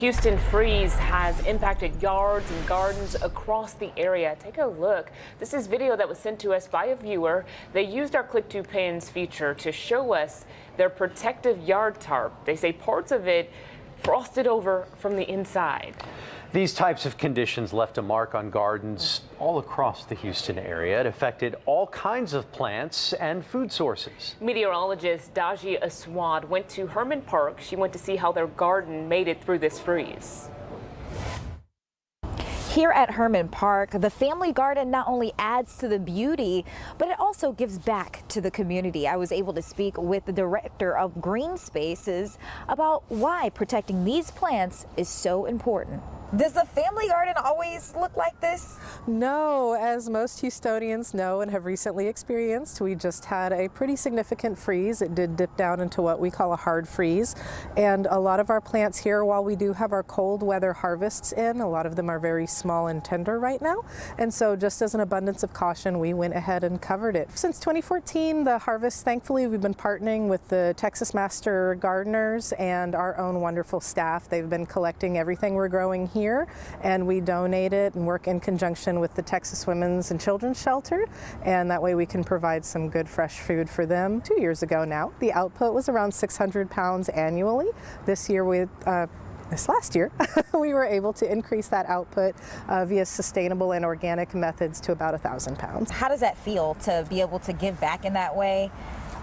Houston freeze has impacted yards and gardens across the area. Take a look. This is video that was sent to us by a viewer. They used our Click to Pins feature to show us their protective yard tarp. They say parts of it frosted over from the inside. These types of conditions left a mark on gardens all across the Houston area. It affected all kinds of plants and food sources. Meteorologist Daji Aswad went to Hermann Park. She went to see how their garden made it through this freeze. Here at Hermann Park, the family garden not only adds to the beauty, but it also gives back to the community. I was able to speak with the director of Green Spaces about why protecting these plants is so important. Does the family garden always look like this? No, as most Houstonians know and have recently experienced, we just had a pretty significant freeze. It did dip down into what we call a hard freeze. And a lot of our plants here, while we do have our cold weather harvests in, a lot of them are very small and tender right now. And so just as an abundance of caution, we went ahead and covered it. Since 2014, the harvest, thankfully, we've been partnering with the Texas Master Gardeners and our own wonderful staff. They've been collecting everything we're growing here, and we donate it and work in conjunction with the Texas Women's and Children's Shelter, and that way we can provide some good fresh food for them. 2 years ago now, the output was around 600 pounds annually. This last year, we were able to increase that output via sustainable and organic methods to about 1,000 pounds. How does that feel to be able to give back in that way?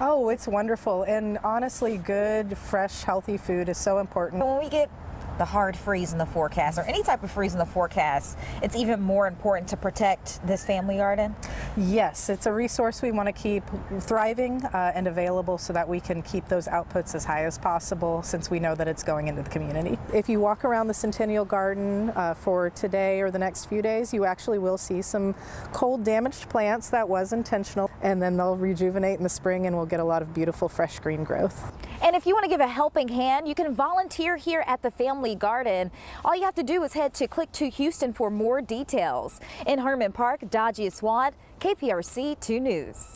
Oh, it's wonderful, and honestly, good, fresh, healthy food is so important. When we get the hard freeze in the forecast, or any type of freeze in the forecast, it's even more important to protect this family garden? Yes, it's a resource we want to keep thriving and available so that we can keep those outputs as high as possible, since we know that it's going into the community. If you walk around the Centennial Garden for today or the next few days, you actually will see some cold damaged plants. That was intentional, and then they'll rejuvenate in the spring and we'll get a lot of beautiful fresh green growth. And if you want to give a helping hand, you can volunteer here at the family garden. All you have to do is head to Click to Houston for more details. In Hermann Park, Daji Aswad, KPRC 2 News.